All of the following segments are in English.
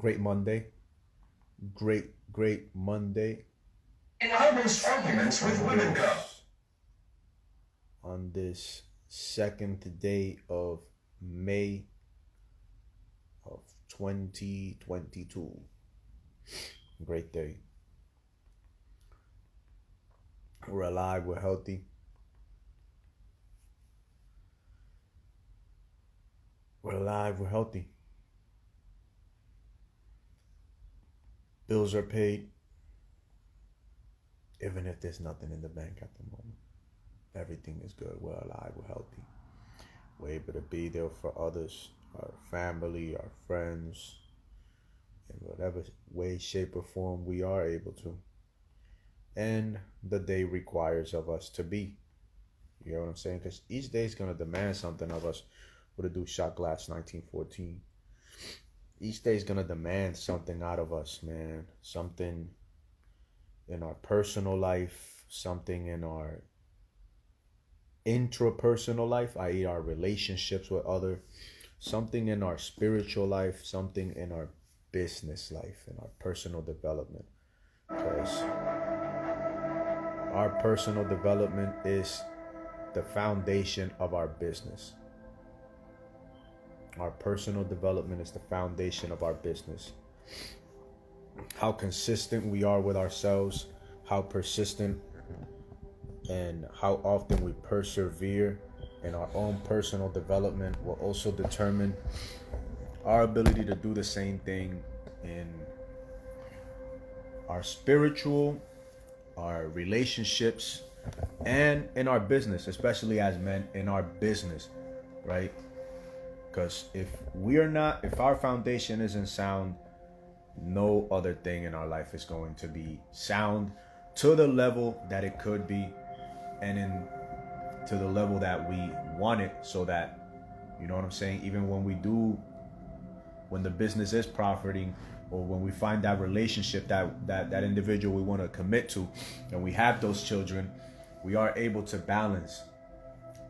Great Monday. Great Monday. How most arguments with women go. On this second day of May of 2022. Great day. We're alive, we're healthy. We're alive, we're healthy. Bills are paid. Even if there's nothing in the bank at the moment. Everything is good. We're alive, we're healthy. We're able to be there for others, our family, our friends, in whatever way, shape, or form we are able to. And the day requires of us to be. You know what I'm saying? Because each day is going to demand something of us. What to do, shot glass 1914. Each day is going to demand something out of us, man. Something in our personal life, something in our intrapersonal life, i.e. our relationships with others, something in our spiritual life, something in our business life, in our personal development. Because our personal development is the foundation of our business. Our personal development is the foundation of our business. How consistent we are with ourselves, how persistent and how often we persevere in our own personal development will also determine our ability to do the same thing in our spiritual, our relationships, and in our business, especially as men in our business, right? Because if our foundation isn't sound, no other thing in our life is going to be sound to the level that it could be, and to the level that we want it, so that, you know what I'm saying, even when the business is profiting, or when we find that relationship, that individual we want to commit to, and we have those children, we are able to balance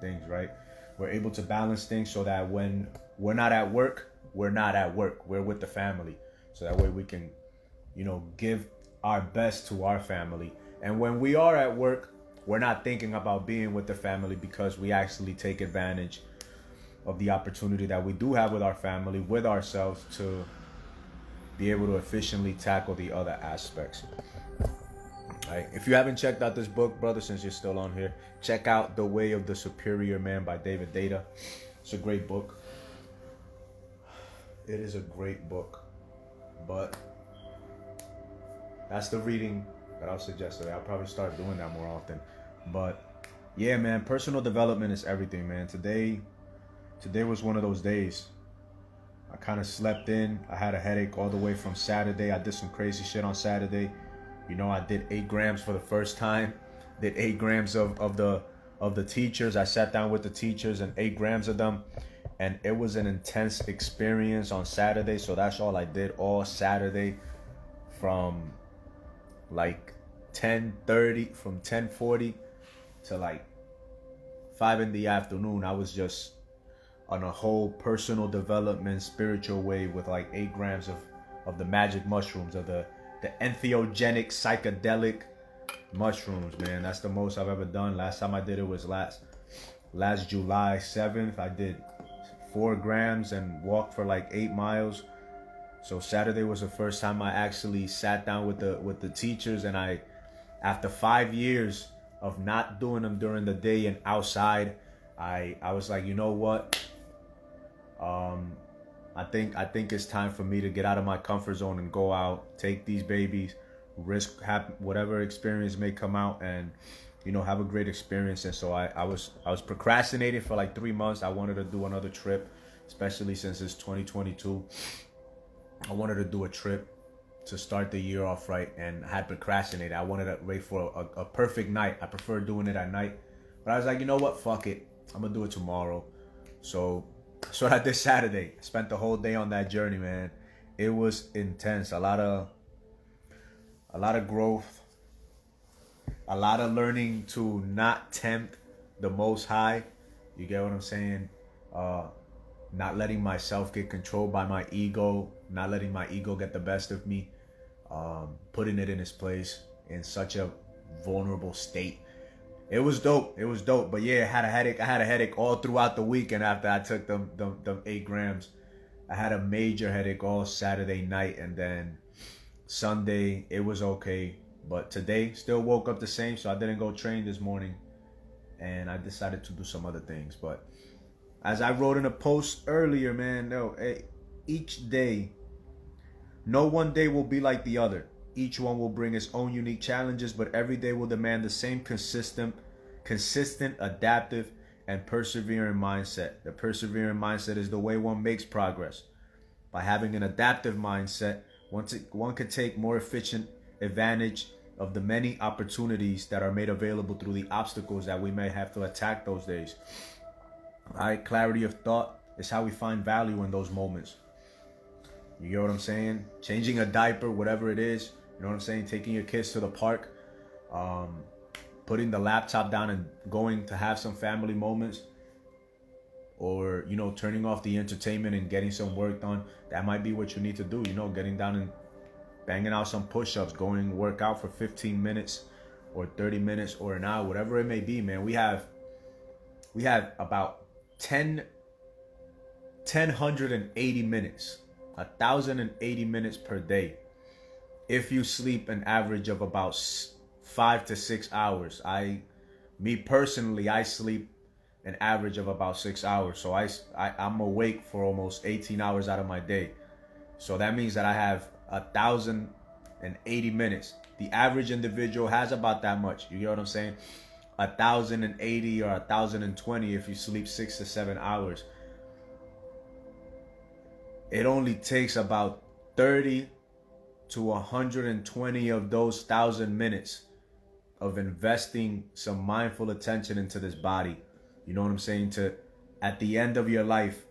things, right? We're able to balance things so that when we're not at work, we're with the family. So that way we can, give our best to our family. And when we are at work, we're not thinking about being with the family, because we actually take advantage of the opportunity that we do have with our family, with ourselves, to be able to efficiently tackle the other aspects. Right. If you haven't checked out this book, brother, since you're still on here, check out The Way of the Superior Man by David Data. It's a great book. It is a great book. But that's the reading that I'll suggest today. I'll probably start doing that more often. But yeah, man, personal development is everything, man. Today was one of those days. I kind of slept in. I had a headache all the way from Saturday. I did some crazy shit on Saturday. I did 8 grams for the first time. Did 8 grams of the teachers. I sat down with the teachers and 8 grams of them. And it was an intense experience on Saturday. So that's all I did all Saturday, from like 10:30, from 10:40 to like 5 in the afternoon. I was just on a whole personal development, spiritual way, with like 8 grams of the magic mushrooms, of the entheogenic psychedelic mushrooms, man. That's the most I've ever done. Last time I did it was last July 7th. I did 4 grams and walked for like 8 miles. So Saturday was the first time I actually sat down with the teachers, and after 5 years of not doing them during the day and outside, I was like, you know what? I think it's time for me to get out of my comfort zone and go out, take these babies, risk whatever experience may come out, and have a great experience. And so I was procrastinating for like 3 months. I wanted to do another trip, especially since it's 2022. I wanted to do a trip to start the year off right, and I had procrastinated. I wanted to wait for a perfect night. I prefer doing it at night, but I was like, you know what? Fuck it. I'm gonna do it tomorrow. So I did Saturday. I spent the whole day on that journey, man. It was intense. A lot of growth. A lot of learning to not tempt the Most High. You get what I'm saying? Not letting myself get controlled by my ego. not letting my ego get the best of me, putting it in its place in such a vulnerable state. It was dope. It was dope. But yeah, I had a headache. I had a headache all throughout the weekend after I took them 8 grams. I had a major headache all Saturday night, and then Sunday it was okay. But today still woke up the same, so I didn't go train this morning, and I decided to do some other things. But as I wrote in a post earlier, man, no, each day, no one day will be like the other. Each one will bring its own unique challenges, but every day will demand the same consistent, adaptive, and persevering mindset. The persevering mindset is the way one makes progress. By having an adaptive mindset, one can take more efficient advantage of the many opportunities that are made available through the obstacles that we may have to attack those days. All right, clarity of thought is how we find value in those moments. You get what I'm saying? Changing a diaper, whatever it is, you know what I'm saying? Taking your kids to the park, putting the laptop down and going to have some family moments, or, you know, turning off the entertainment and getting some work done. That might be what you need to do, you know, getting down and banging out some push-ups, going work out for 15 minutes or 30 minutes or an hour, whatever it may be, man. We have about 1,080 minutes, 1,080 minutes per day. If you sleep an average of about 5 to 6 hours. Me personally, I sleep an average of about 6 hours. So I'm awake for almost 18 hours out of my day. So that means that I have 1,080 minutes. The average individual has about that much. You get what I'm saying? 1,080 or 1,020 if you sleep 6 to 7 hours. It only takes about 30 to 120 of those 1,000 minutes of investing some mindful attention into this body. You know what I'm saying? To, at the end of your life,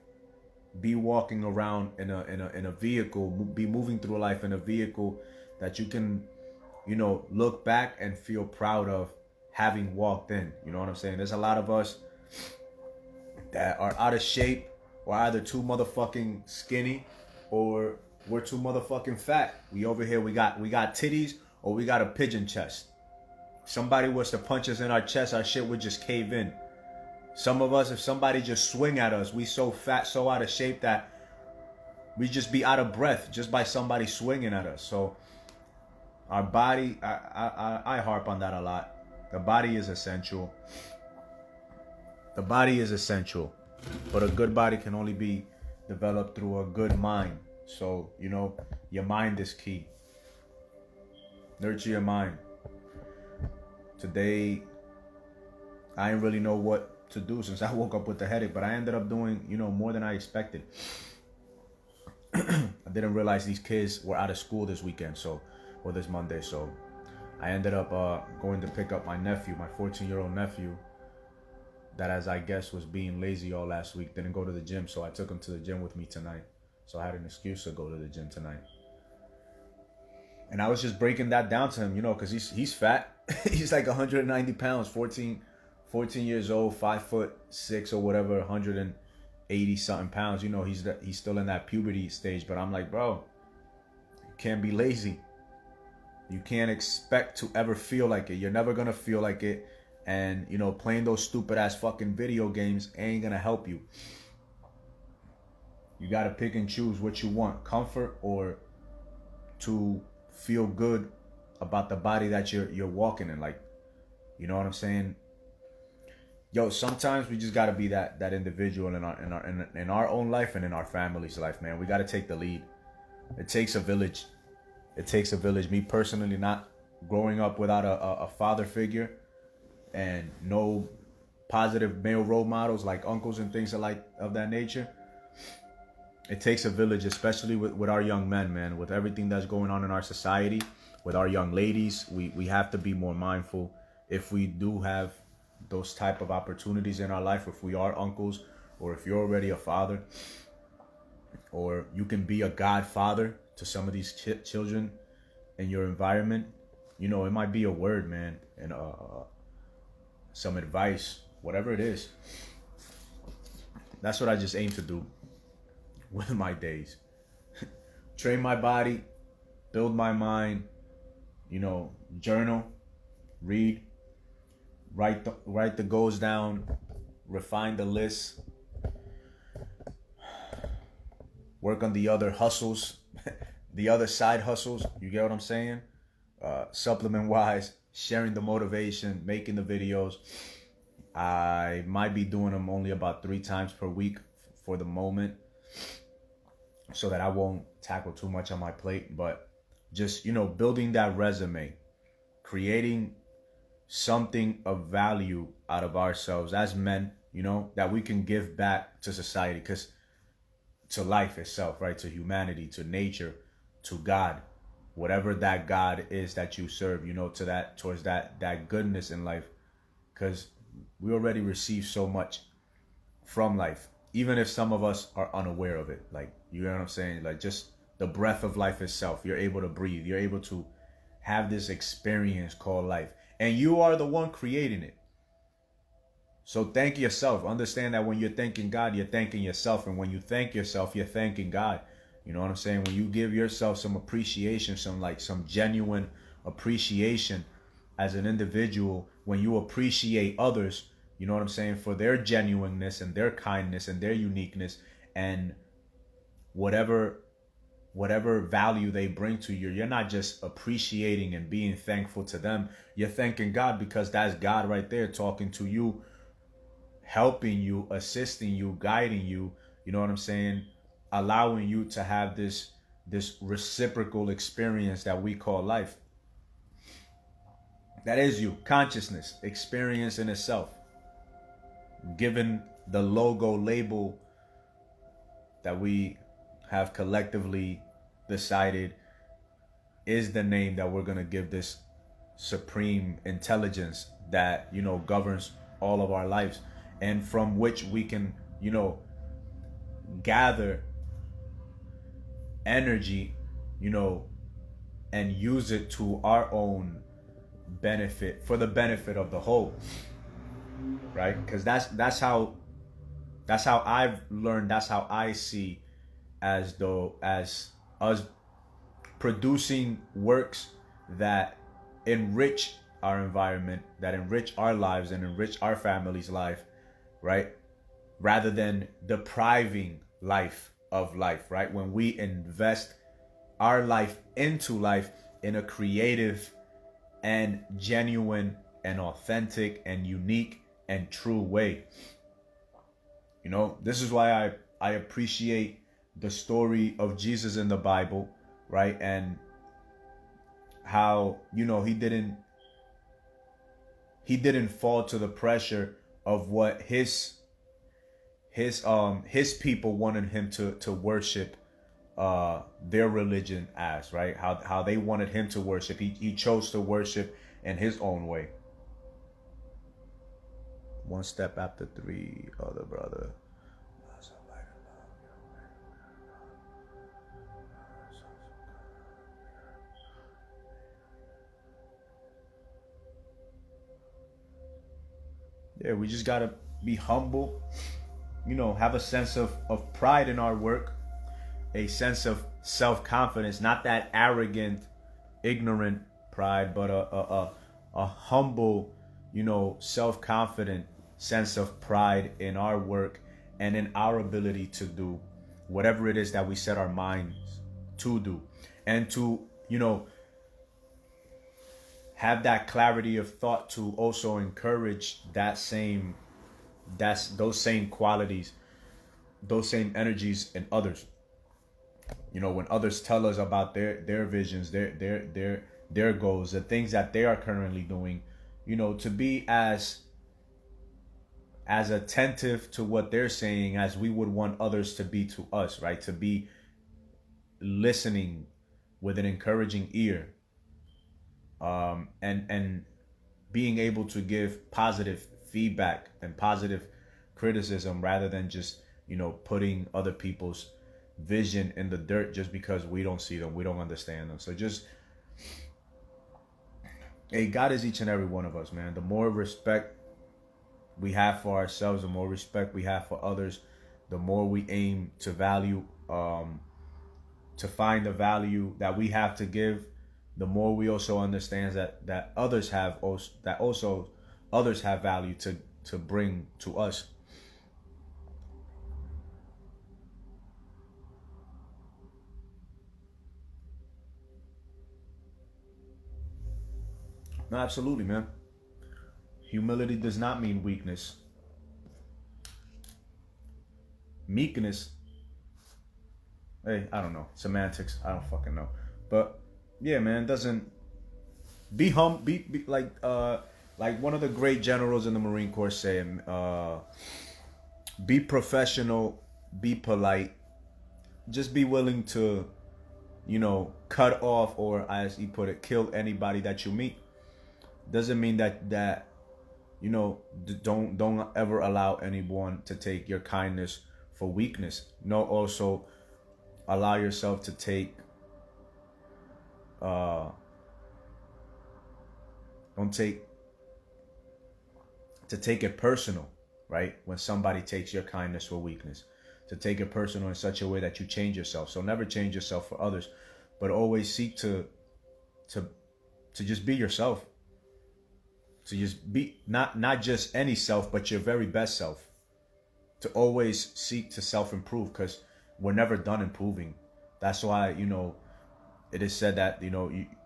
be walking around in a vehicle, be moving through life in a vehicle that you can, you know, look back and feel proud of having walked in. You know what I'm saying? There's a lot of us that are out of shape, or either too motherfucking skinny, or we're too motherfucking fat. We over here, we got titties, or we got a pigeon chest. Somebody was to punch us in our chest, our shit would just cave in. Some of us, if somebody just swing at us, we so fat, so out of shape that we just be out of breath just by somebody swinging at us. So our body, I harp on that a lot. The body is essential. The body is essential, but a good body can only be developed through a good mind. So, you know, your mind is key. Nurture your mind. Today, I didn't really know what to do since I woke up with the headache, but I ended up doing, you know, more than I expected. I didn't realize these kids were out of school this weekend, or this Monday, so I ended up going to pick up my nephew, my 14-year-old nephew, that, as I guess, was being lazy all last week, didn't go to the gym, so I took him to the gym with me tonight. So I had an excuse to go to the gym tonight. And I was just breaking that down to him, you know, because he's fat. He's like 190 pounds, 14 years old, 5'6" or whatever, 180 something pounds. You know, he's still in that puberty stage. But I'm like, bro, you can't be lazy. You can't expect to ever feel like it. You're never gonna feel like it. And, you know, playing those stupid ass fucking video games ain't gonna help you. You gotta pick and choose what you want, comfort or to feel good about the body that you're walking in. Like, you know what I'm saying? Yo, sometimes we just gotta be that individual in our own life and in our family's life, man. We gotta take the lead. It takes a village. It takes a village. Me personally, not growing up without a father figure and no positive male role models like uncles and things of that nature. It takes a village, especially with our young men, man. With everything that's going on in our society, with our young ladies, we have to be more mindful. If we do have those type of opportunities in our life, if we are uncles, or if you're already a father, or you can be a godfather to some of these children in your environment, you know, it might be a word, man, and some advice, whatever it is. That's what I just aim to do with my days. train my body, build my mind, journal, read, write the goals down, refine the list, work on the other hustles, the other side hustles. You get what I'm saying? Supplement wise, sharing the motivation, making the videos. I might be doing them only about 3 times per week for the moment, so that I won't tackle too much on my plate. But just, building that resume, creating something of value out of ourselves as men, that we can give back to society, to life itself, right? To humanity, to nature, to God, whatever that God is that you serve, towards that goodness in life. Because we already receive so much from life, even if some of us are unaware of it. Like, you know what I'm saying? Like, just the breath of life itself. You're able to breathe. You're able to have this experience called life. And you are the one creating it. So thank yourself. Understand that when you're thanking God, you're thanking yourself. And when you thank yourself, you're thanking God. You know what I'm saying? When you give yourself some appreciation, some genuine appreciation as an individual, when you appreciate others, you know what I'm saying, for their genuineness and their kindness and their uniqueness and whatever value they bring to you, you're not just appreciating and being thankful to them. You're thanking God, because that's God right there talking to you, helping you, assisting you, guiding you, you know what I'm saying, allowing you to have this reciprocal experience that we call life. That is you, consciousness, experience in itself. Given the logo label that we have collectively decided is the name that we're going to give this supreme intelligence that, governs all of our lives, and from which we can, gather energy, and use it to our own benefit, for the benefit of the whole, right? Because that's how I've learned, that's how I see, as us producing works that enrich our environment, that enrich our lives and enrich our family's life, right? Rather than depriving life of life, right? When we invest our life into life in a creative and genuine and authentic and unique and true way. This is why I appreciate the story of Jesus in the Bible, right? And how, he didn't fall to the pressure of what his people wanted him to worship their religion as, right? How they wanted him to worship. He chose to worship in his own way. One step after 3, other brother. Yeah, we just gotta be humble, have a sense of pride in our work, a sense of self-confidence, not that arrogant, ignorant pride, but a humble, self-confident sense of pride in our work and in our ability to do whatever it is that we set our minds to do, and to, have that clarity of thought to also encourage those same qualities, those same energies in others. When others tell us about their visions, their goals, the things that they are currently doing, to be as attentive to what they're saying as we would want others to be to us, right? To be listening with an encouraging ear, and being able to give positive feedback and positive criticism, rather than just, putting other people's vision in the dirt just because we don't see them, we don't understand them. So just, hey, God is each and every one of us, man. The more respect we have for ourselves, the more respect we have for others, the more we aim to value to find the value that we have to give, the more we also understand that others have also others have value to bring to us. No, absolutely, man. Humility does not mean weakness. Meekness, hey, I don't know. Semantics, I don't fucking know. But yeah, man, doesn't be like one of the great generals in the Marine Corps saying, be professional, be polite, just be willing to, cut off, or as he put it, kill anybody that you meet. Doesn't mean that don't ever allow anyone to take your kindness for weakness. No, also allow yourself to take don't take to take it personal, right? When somebody takes your kindness for weakness, to take it personal in such a way that you change yourself. So never change yourself for others, but always seek to just be yourself. To just be not just any self, but your very best self. To always seek to self-improve, because we're never done improving. That's why it is said that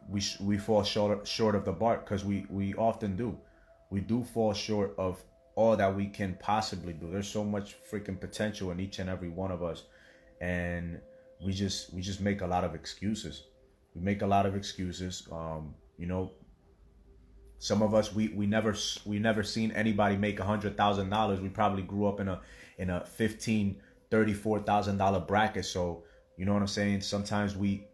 we fall short of the mark, because we often do. We do fall short of all that we can possibly do. There's so much freaking potential in each and every one of us, and we just make a lot of excuses. We make a lot of excuses. Some of us we never seen anybody make $100,000. We probably grew up in a $34,000 bracket. So you know what I'm saying? Sometimes we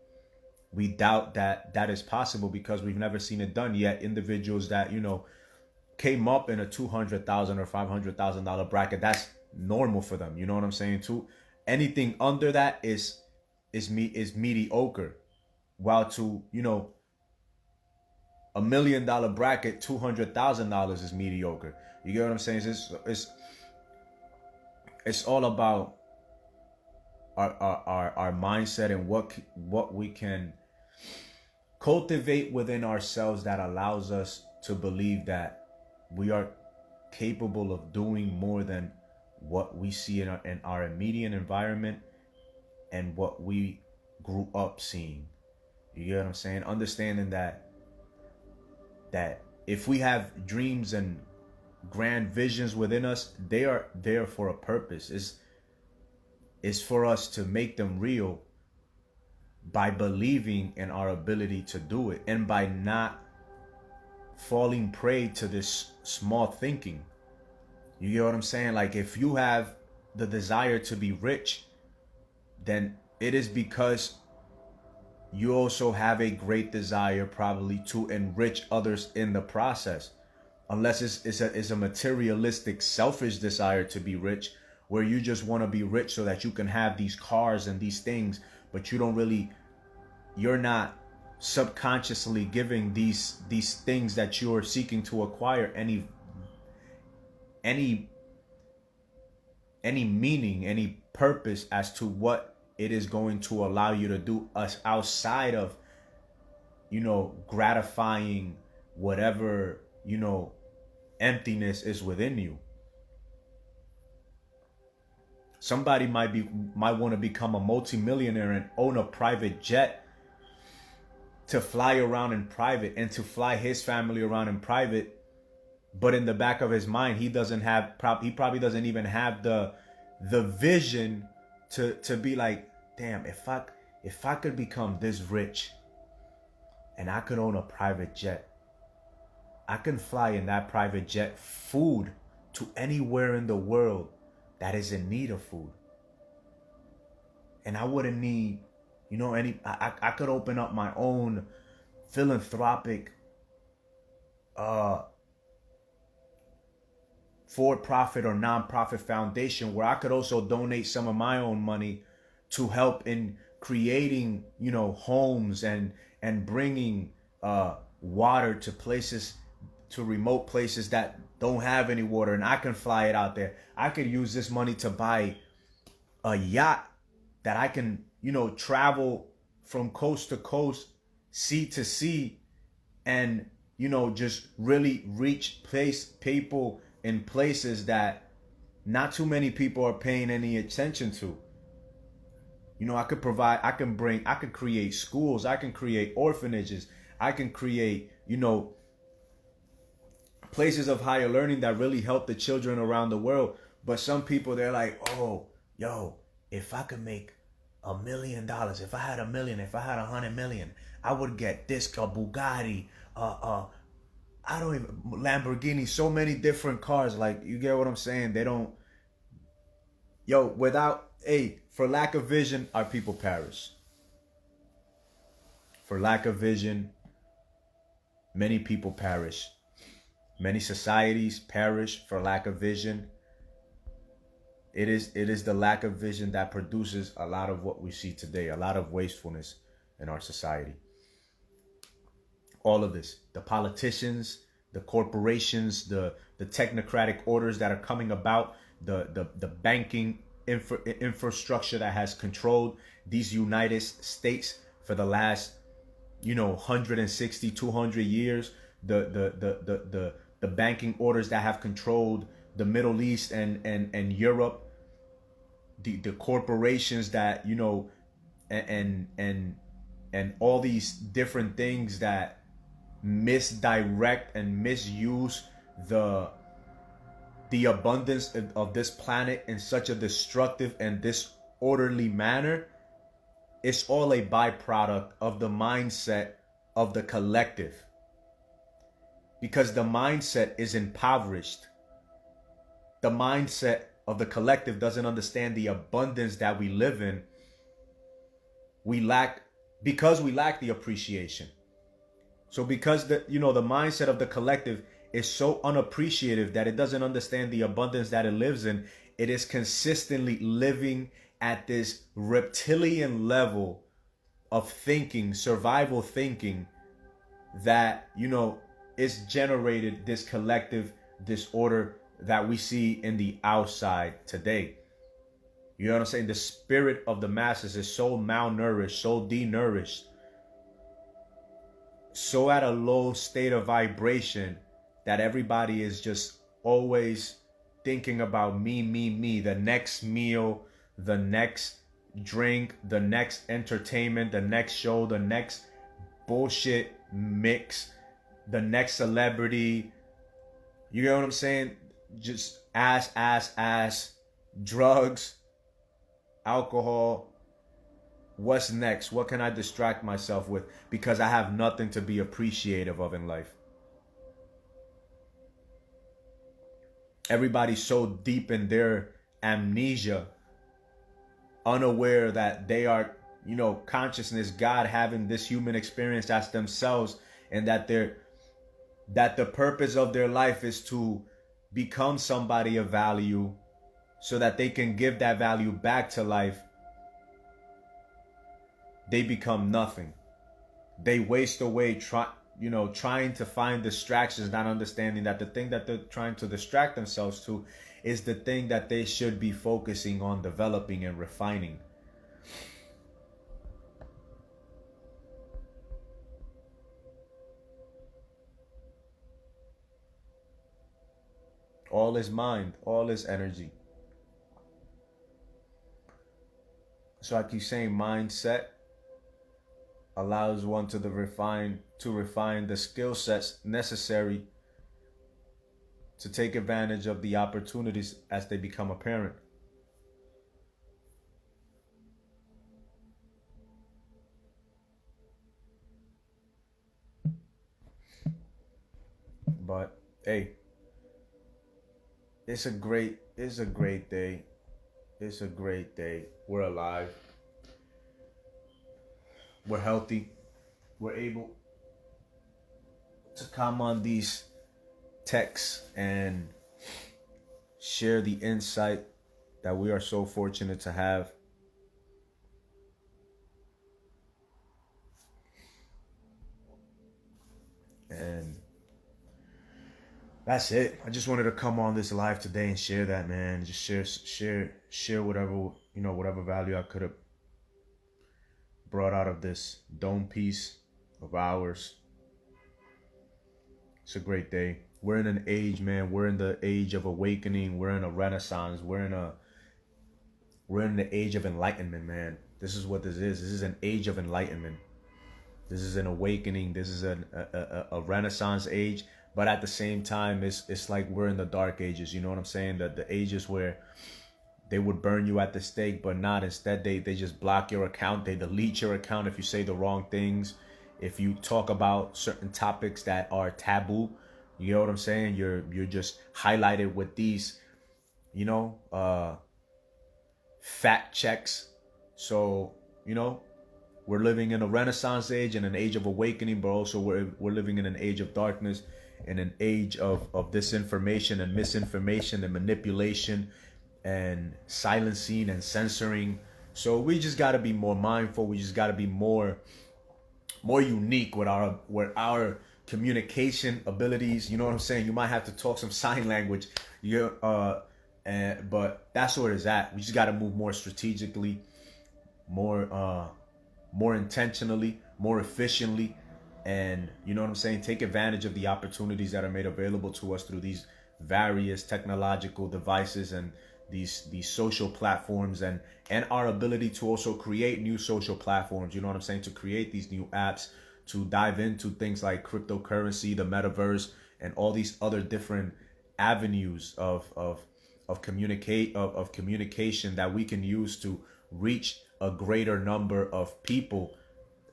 doubt that is possible because we've never seen it done yet. Individuals that came up in a $200,000 or $500,000 bracket, that's normal for them. You know what I'm saying? Too, anything under that is mediocre. While to $1 million bracket, $200,000 is mediocre. You get what I'm saying? It's all about our mindset and what we can cultivate within ourselves that allows us to believe that we are capable of doing more than what we see in our immediate environment and what we grew up seeing. You get what I'm saying? Understanding that if we have dreams and grand visions within us, they are there for a purpose. It's for us to make them real by believing in our ability to do it, and by not falling prey to this small thinking. You get what I'm saying? Like, if you have the desire to be rich, then it is because you also have a great desire probably to enrich others in the process. Unless it's a materialistic, selfish desire to be rich, where you just want to be rich so that you can have these cars and these things, but you're not subconsciously giving these things that you're seeking to acquire any meaning, any purpose as to what it is going to allow you to do us outside of gratifying whatever emptiness is within you. Somebody might want to become a multimillionaire and own a private jet to fly around in private and to fly his family around in private, but in the back of his mind he probably doesn't even have the vision to be like, damn, if I could become this rich and I could own a private jet, I can fly in that private jet food to anywhere in the world that is in need of food. And I wouldn't need, I could open up my own philanthropic for-profit or non-profit foundation where I could also donate some of my own money to help in creating, homes and bringing water to places, to remote places that don't have any water, and I can fly it out there. I could use this money to buy a yacht that I can, travel from coast to coast, sea to sea, and just really reach people in places that not too many people are paying any attention to. I could create schools, I can create orphanages, I can create, places of higher learning that really help the children around the world. But some people, they're like, oh, yo, if I could make $1 million, if I had 1 million, if I had 100 million, I would get this, a Bugatti, I don't even, Lamborghini, so many different cars. Like, you get what I'm saying? They don't, for lack of vision, our people perish. For lack of vision, many people perish. Many societies perish for lack of vision. It is the lack of vision that produces a lot of what we see today, a lot of wastefulness in our society. All of this, the politicians, the corporations, the technocratic orders that are coming about, the banking infrastructure that has controlled these United States for the last 160, 200 years, the banking orders that have controlled the Middle East and Europe, the corporations that and all these different things that misdirect and misuse the abundance of this planet in such a destructive and disorderly manner. It's all a byproduct of the mindset of the collective, because the mindset is impoverished. The mindset of the collective doesn't understand the abundance that we live in. Because we lack the appreciation. So because the mindset of the collective is so unappreciative that it doesn't understand the abundance that it lives in, it is consistently living at this reptilian level of thinking, survival thinking, that is generated this collective disorder that we see in the outside today. You know what I'm saying? The spirit of the masses is so malnourished, so denourished, so at a low state of vibration that everybody is just always thinking about me, the next meal, the next drink, the next entertainment, the next show, the next bullshit mix, the next celebrity. You know what I'm saying? Just ass, drugs, alcohol. What's next? What can I distract myself with? Because I have nothing to be appreciative of in life. Everybody's so deep in their amnesia, unaware that they are, consciousness, God having this human experience as themselves, and that the purpose of their life is to become somebody of value so that they can give that value back to life. They become nothing. They waste away trying to find distractions, not understanding that the thing that they're trying to distract themselves to is the thing that they should be focusing on developing and refining. All is mind, all is energy. So I keep saying mindset allows one to refine the skill sets necessary to take advantage of the opportunities as they become apparent. But hey, it's a great day. It's a great day. We're alive. We're healthy. We're able to come on these texts and share the insight that we are so fortunate to have. And that's it. I just wanted to come on this live today and share that, man. Just share whatever, whatever value I could have brought out of this dome piece of ours. It's a great day. We're in an age, man. We're in the age of awakening. We're in a renaissance. We're in the age of enlightenment, man. This is what this is. This is an age of enlightenment. This is an awakening. This is a renaissance age. But at the same time, it's like we're in the dark ages. You know what I'm saying? The ages where they would burn you at the stake, but not. Instead, they just block your account. They delete your account if you say the wrong things. If you talk about certain topics that are taboo, you know what I'm saying? You're just highlighted with these, fact checks. So, we're living in a renaissance age and an age of awakening, but also we're living in an age of darkness, in an age of disinformation and misinformation and manipulation and silencing and censoring. So we just got to be more mindful. We just got to be more unique with our communication abilities. You know what I'm saying? You might have to talk some sign language. But that's where it's at. We just got to move more strategically, more intentionally, more efficiently, and you know what I'm saying? Take advantage of the opportunities that are made available to us through these various technological devices and these social platforms, and our ability to also create new social platforms. You know what I'm saying? To create these new apps, to dive into things like cryptocurrency, the metaverse, and all these other different avenues of communication that we can use to reach a greater number of people,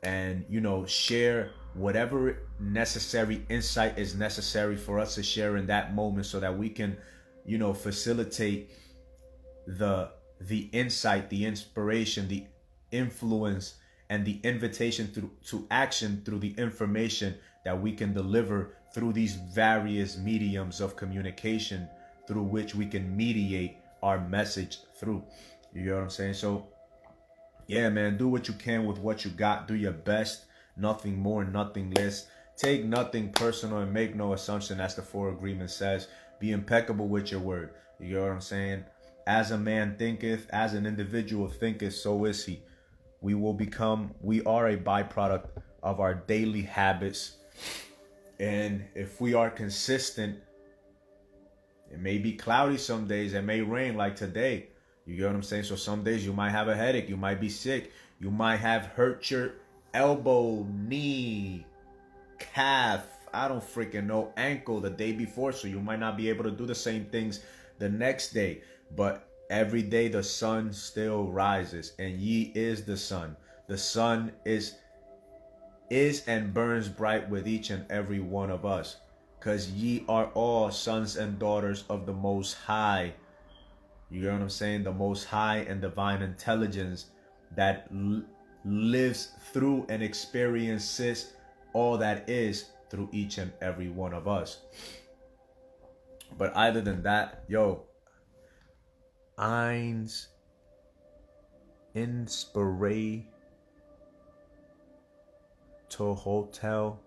and share whatever necessary insight is necessary for us to share in that moment, so that we can facilitate the insight, the inspiration, the influence, and the invitation to action through the information that we can deliver through these various mediums of communication through which we can mediate our message through. You know what I'm saying? So yeah, man, do what you can with what you got. Do your best. Nothing more, nothing less. Take nothing personal and make no assumption, as the 4 Agreement says. Be impeccable with your word. You know what I'm saying? As a man thinketh, as an individual thinketh, so is he. We are a byproduct of our daily habits. And if we are consistent, it may be cloudy some days, it may rain like today. You get what I'm saying? So some days you might have a headache, you might be sick, you might have hurt your elbow, knee, calf, I don't freaking know, ankle the day before. So you might not be able to do the same things the next day. But every day the sun still rises, and ye is the sun. The sun is and burns bright with each and every one of us, because ye are all sons and daughters of the Most High. You know what I'm saying? The Most High and divine intelligence that lives through and experiences all that is through each and every one of us. But other than that, eins inspire to hotel.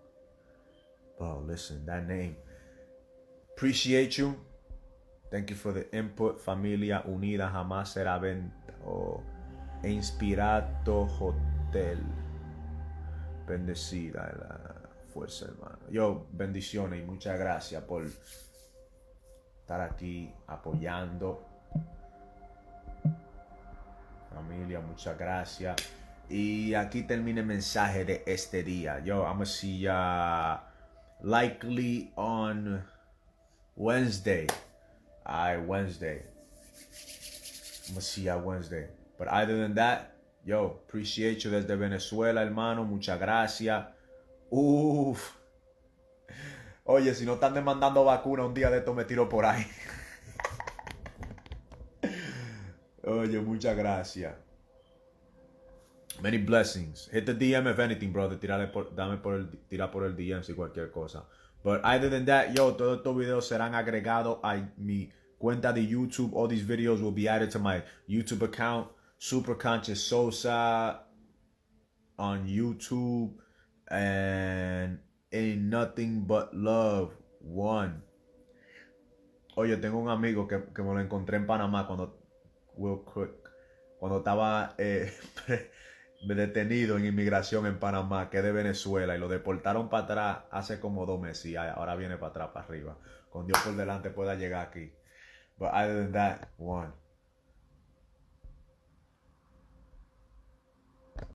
Bro, listen, that name. Appreciate you. Thank you for the input. Familia unida jamás será inspirado hotel. Bendecida la fuerza, hermano. Bendiciones y muchas gracias por estar aquí apoyando. Familia, muchas gracias. Y aquí termina el mensaje de este día. I'm gonna see ya likely on Wednesday. Wednesday. I'm gonna see ya Wednesday. But other than that, appreciate you desde Venezuela, hermano. Muchas gracias. Uf. Oye, si no están demandando vacuna, un día de esto me tiro por ahí. Oye, muchas gracias. Many blessings. Hit the DM if anything, brother. Tirar por el DM si cualquier cosa. But other than that, todos estos videos serán agregados a mi cuenta de YouTube. All these videos will be added to my YouTube account, Super Conscious Sosa, on YouTube, and Ain't Nothing But Love 1. Oye, tengo un amigo que me lo encontré en Panamá cuando estaba detenido en inmigración en Panamá, que es de Venezuela, y lo deportaron para atrás hace como 2 meses y ahora viene para atrás, para arriba. Con Dios por delante pueda llegar aquí. But other than that, one.